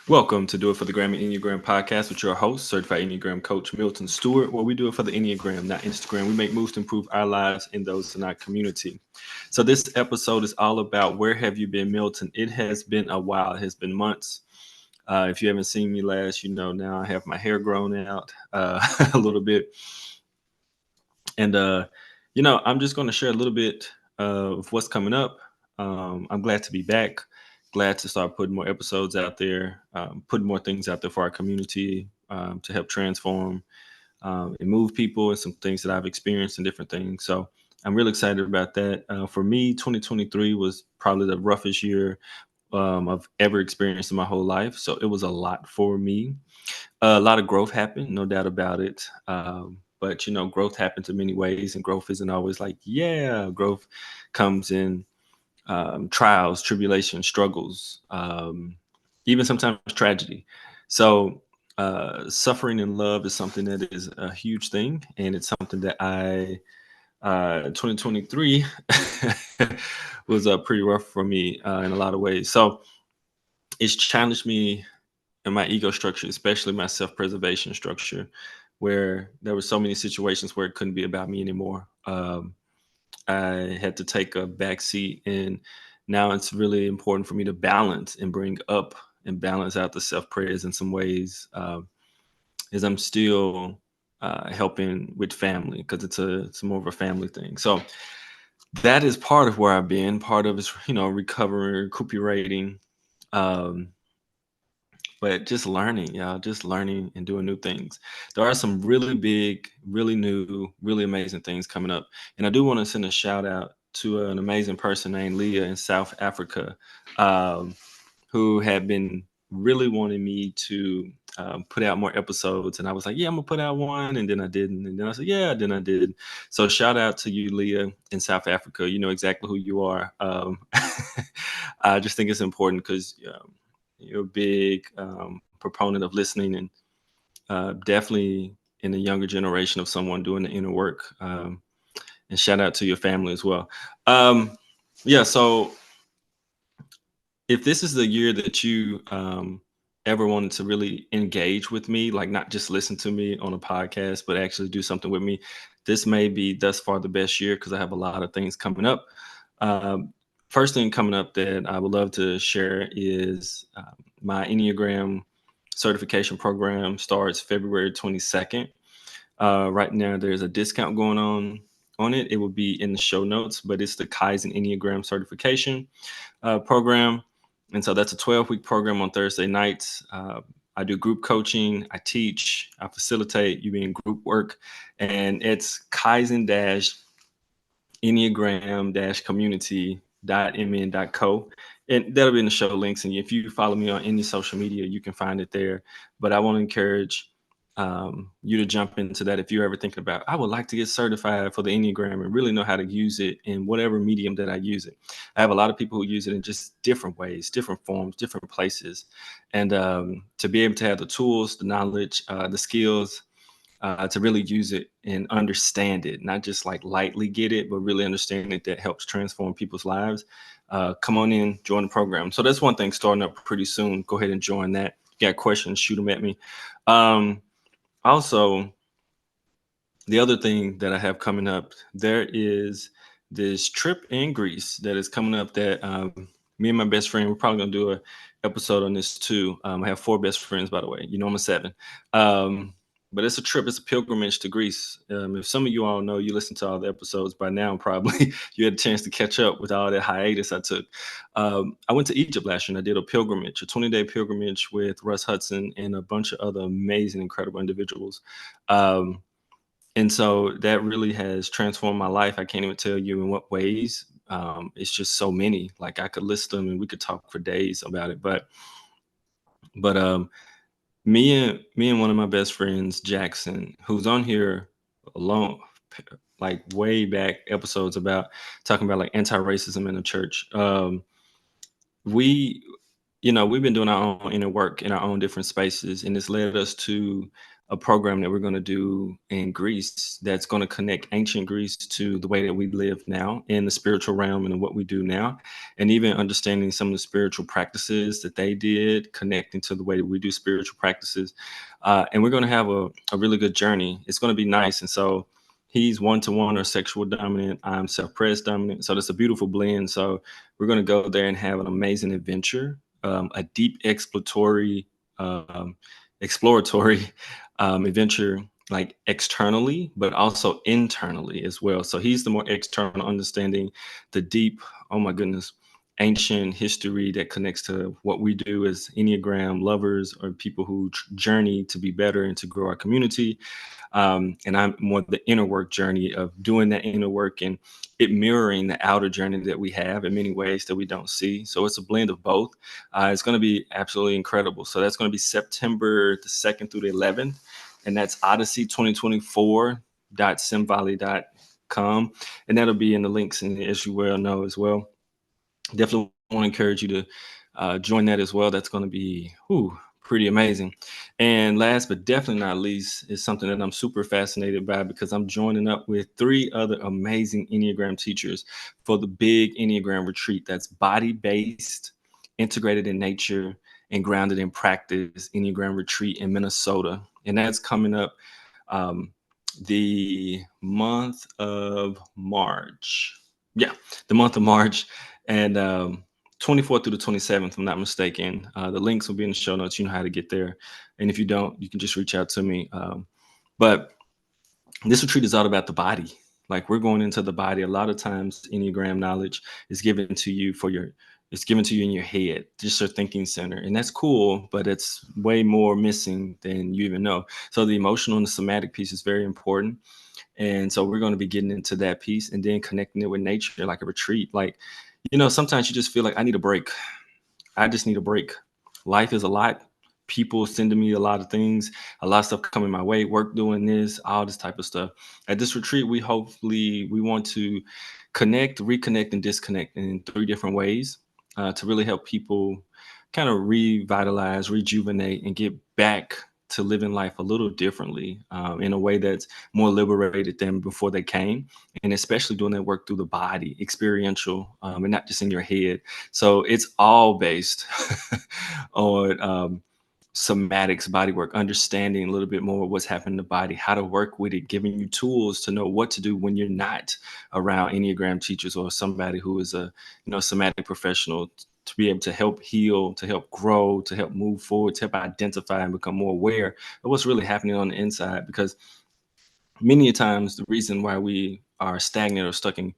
Welcome to Do It for the Gram and Enneagram podcast with your host, certified Enneagram coach Milton Stewart, where we do it for the Enneagram, not Instagram. We make moves to improve our lives and those in our community. So this episode is all about where have you been, Milton? It has been a while. It has been months. If you haven't seen me last, now I have my hair grown out a little bit. And, I'm just going to share a little bit of what's coming up. I'm glad to be back. Glad to start putting more episodes out there, putting more things out there for our community to help transform and move people and some things that I've experienced and different things. So I'm really excited about that. For me, 2023 was probably the roughest year I've ever experienced in my whole life. So it was a lot for me. A lot of growth happened, no doubt about it. But growth happens in many ways, and growth isn't always like, yeah. Growth comes in trials, tribulations, struggles, even sometimes tragedy. So, suffering in love is something that is a huge thing, and it's something that 2023 was pretty rough for me in a lot of ways. So, it's challenged me in my ego structure, especially my self-preservation structure, where there were so many situations where it couldn't be about me anymore. I had to take a back seat, and now it's really important for me to balance and bring up and balance out the self-praise in some ways, as I'm still helping with family because it's more of a family thing. So that is part of where I've been. Part of it's recovering, recuperating. Um, but just learning, y'all, just learning and doing new things. There are some really big, really new, really amazing things coming up. And I do want to send a shout out to an amazing person named Leah in South Africa, um, who had been really wanting me to put out more episodes. And I was like, yeah, I'm going to put out one. And then I didn't. And then I said, yeah, then I did. So shout out to you, Leah, in South Africa. You know exactly who you are. I just think it's important because you're a big proponent of listening, and definitely in the younger generation of someone doing the inner work. And shout out to your family as well. Um, yeah. So if this is the year that you ever wanted to really engage with me, like not just listen to me on a podcast, but actually do something with me, this may be thus far the best year because I have a lot of things coming up. Um, First thing coming up that I would love to share is my Enneagram certification program starts February 22nd. Right now, there's a discount going on it. It will be in the show notes, but it's the Kaizen Enneagram certification program. And so that's a 12-week program on Thursday nights. I do group coaching, I teach, I facilitate, you be in group work, and it's Kaizen Enneagram community.mn.co. And that'll be in the show links. And if you follow me on any social media, you can find it there. But I want to encourage you to jump into that if you're ever thinking about, I would like to get certified for the Enneagram and really know how to use it in whatever medium that I use it. I have a lot of people who use it in just different ways, different forms, different places. And to be able to have the tools, the knowledge, the skills, to really use it and understand it, not just like lightly get it, but really understand it, that helps transform people's lives. Come on in, join the program. So that's one thing starting up pretty soon. Go ahead and join that. If you got questions, shoot them at me. Also, the other thing that I have coming up, there is this trip in Greece that is coming up that me and my best friend, we're probably going to do a episode on this too. I have 4 best friends, by the way. I'm a 7. But it's a trip. It's a pilgrimage to Greece. If some of you all know, you listen to all the episodes by now, probably you had a chance to catch up with all that hiatus I took. I went to Egypt last year and I did a pilgrimage, a 20-day pilgrimage with Russ Hudson and a bunch of other amazing, incredible individuals. And so that really has transformed my life. I can't even tell you in what ways. It's just so many. Like I could list them and we could talk for days about it. But me and one of my best friends, Jackson, who's on here alone, like way back episodes about talking about like anti-racism in the church. We, we've been doing our own inner work in our own different spaces, and it's led us to a program that we're going to do in Greece that's going to connect ancient Greece to the way that we live now in the spiritual realm and what we do now, and even understanding some of the spiritual practices that they did, connecting to the way that we do spiritual practices. And we're going to have a really good journey. It's going to be nice. And so he's one to one or sexual dominant. I'm self pres dominant. So that's a beautiful blend. So we're going to go there and have an amazing adventure, a deep um, exploratory adventure, like externally, but also internally as well. So he's the more external, understanding the deep, oh my goodness, ancient history that connects to what we do as Enneagram lovers or people who journey to be better and to grow our community. And I'm more the inner work journey of doing that inner work and it mirroring the outer journey that we have in many ways that we don't see. So it's a blend of both. It's going to be absolutely incredible. So that's going to be September the 2nd through the 11th. And that's Odyssey 2024.simvalley.com. And that'll be in the links, and as you well know as well. Definitely want to encourage you to join that as well. That's going to be pretty amazing. And last but definitely not least is something that I'm super fascinated by because I'm joining up with three other amazing Enneagram teachers for the big Enneagram retreat that's body based, integrated in nature, and grounded in practice Enneagram retreat in Minnesota. And that's coming up um, the month of March. Yeah, the month of March. And 24th through the 27th, if I'm not mistaken. The links will be in the show notes. You know how to get there. And if you don't, you can just reach out to me. But this retreat is all about the body. Like we're going into the body. A lot of times, Enneagram knowledge is given to you it's given to you in your head, just your thinking center. And that's cool, but it's way more missing than you even know. So the emotional and the somatic piece is very important. And so we're going to be getting into that piece and then connecting it with nature, like a retreat. Like, sometimes you just feel like I need a break. I just need a break. Life is a lot. People sending me a lot of things, a lot of stuff coming my way, work doing this, all this type of stuff. At this retreat, we want to connect, reconnect, and disconnect in three different ways to really help people kind of revitalize, rejuvenate, and get back to living life a little differently in a way that's more liberated than before they came. And especially doing that work through the body, experiential, and not just in your head. So it's all based on somatics, body work, understanding a little bit more what's happening in the body, how to work with it, giving you tools to know what to do when you're not around Enneagram teachers or somebody who is a somatic professional to be able to help heal, to help grow, to help move forward, to help identify and become more aware of what's really happening on the inside. Because many a times the reason why we are stagnant or stuck in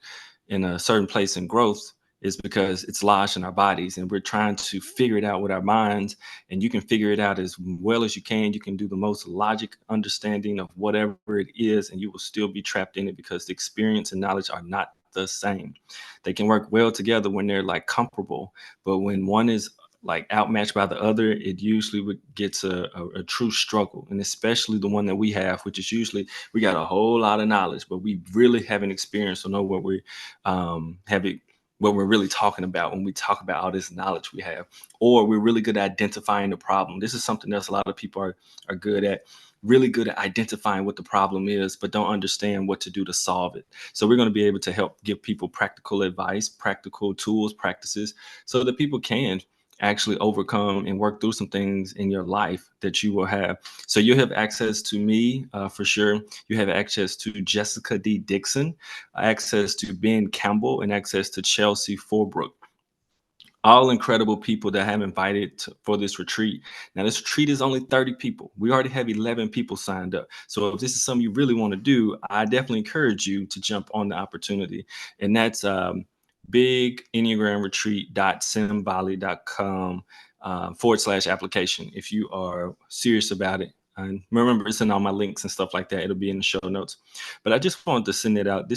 a certain place in growth is because it's lodged in our bodies and we're trying to figure it out with our minds. And you can figure it out as well as you can. You can do the most logic understanding of whatever it is, and you will still be trapped in it because the experience and knowledge are not the same. They can work well together when they're like comparable, but when one is like outmatched by the other, it usually gets a true struggle. And especially the one that we have, which is usually we got a whole lot of knowledge, but we really haven't experienced or know what we have it what we're really talking about when we talk about all this knowledge we have, or we're really good at identifying the problem. This is something else a lot of people are good at, really good at identifying what the problem is, but don't understand what to do to solve it. So we're going to be able to help give people practical advice, practical tools, practices, so that people can actually overcome and work through some things in your life that you will have. So you'll have access to me for sure. You have access to Jessica D. Dixon, access to Ben Campbell, and access to Chelsea Forbrook. All incredible people that I have invited for this retreat. Now, this retreat is only 30 people. We already have 11 people signed up. So if this is something you really want to do, I definitely encourage you to jump on the opportunity. And that's big Enneagram retreat.simvalley.com /application if you are serious about it. And remember, it's in all my links and stuff like that. It'll be in the show notes. But I just wanted to send it out.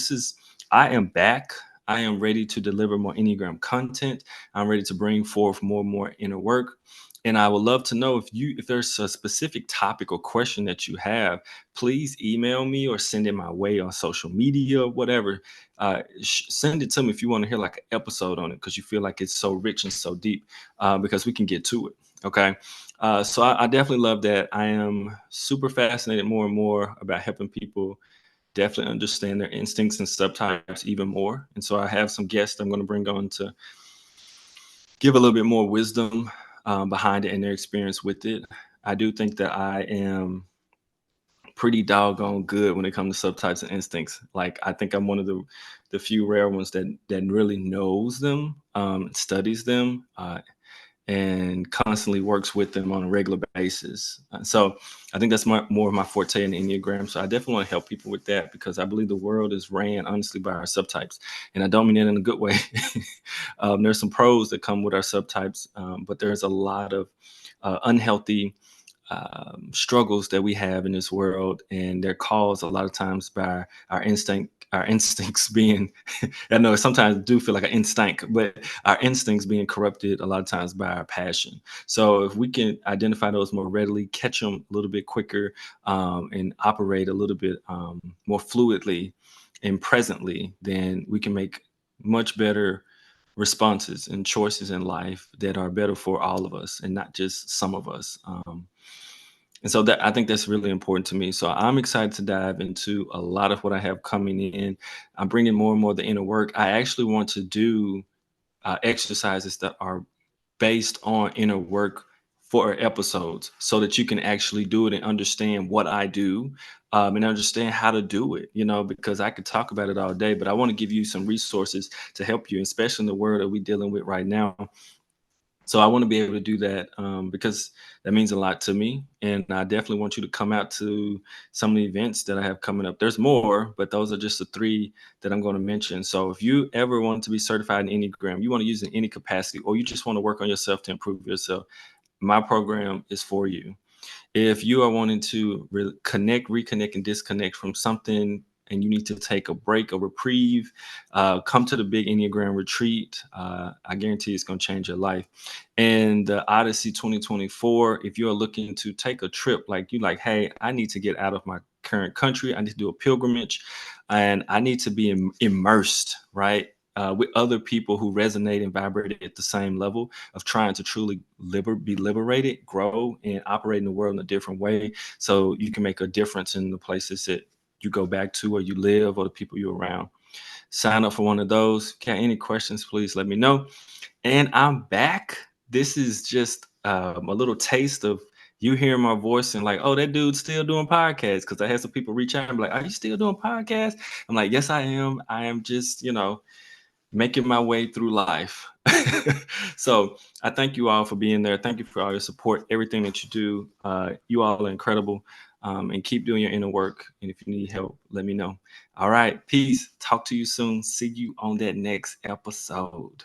I am back. I am ready to deliver more Enneagram content. I'm ready to bring forth more and more inner work. And I would love to know if there's a specific topic or question that you have, please email me or send it my way on social media, whatever. Send it to me if you want to hear like an episode on it because you feel like it's so rich and so deep because we can get to it. Okay. So I definitely love that. I am super fascinated more and more about helping people definitely understand their instincts and subtypes even more. And so I have some guests I'm going to bring on to give a little bit more wisdom behind it and their experience with it. I do think that I am pretty doggone good when it comes to subtypes and instincts. Like I think I'm one of the few rare ones that really knows them, studies them, and constantly works with them on a regular basis. So I think that's more of my forte in the Enneagram. So I definitely want to help people with that because I believe the world is ran honestly by our subtypes. And I don't mean that in a good way. There's some pros that come with our subtypes, but there's a lot of unhealthy struggles that we have in this world, and they're caused a lot of times by our instincts being I know sometimes do feel like an instinct, but our instincts being corrupted a lot of times by our passion. So if we can identify those more readily, catch them a little bit quicker, and operate a little bit more fluidly and presently, then we can make much better responses and choices in life that are better for all of us and not just some of us. And so that I think that's really important to me. So I'm excited to dive into a lot of what I have coming in. I'm bringing more and more of the inner work. I actually want to do exercises that are based on inner work for episodes so that you can actually do it and understand what I do, and understand how to do it, because I could talk about it all day, but I want to give you some resources to help you, especially in the world that we're dealing with right now. So I want to be able to do that, because that means a lot to me, and I definitely want you to come out to some of the events that I have coming up. There's more, but those are just the three that I'm going to mention. So if you ever want to be certified in Enneagram, you want to use it in any capacity, or you just want to work on yourself to improve yourself, my program is for you. If you are wanting to connect, reconnect, and disconnect from something, and you need to take a break, a reprieve, come to the Big Enneagram Retreat. I guarantee it's going to change your life. And the Odyssey 2024, if you're looking to take a trip, like you like, hey, I need to get out of my current country. I need to do a pilgrimage, and I need to be immersed, right? With other people who resonate and vibrate at the same level of trying to truly be liberated, grow, and operate in the world in a different way, so you can make a difference in the places that you go back to, or you live, or the people you're around. Sign up for one of those. Got any questions, please let me know. And I'm back. This is just a little taste of you hearing my voice and like, oh, that dude's still doing podcasts. Because I had some people reach out and be like, are you still doing podcasts? I'm like, yes, I am. I am just, making my way through life. So I thank you all for being there. Thank you for all your support, everything that you do. You all are incredible. And keep doing your inner work. And if you need help, let me know. All right. Peace. Talk to you soon. See you on that next episode.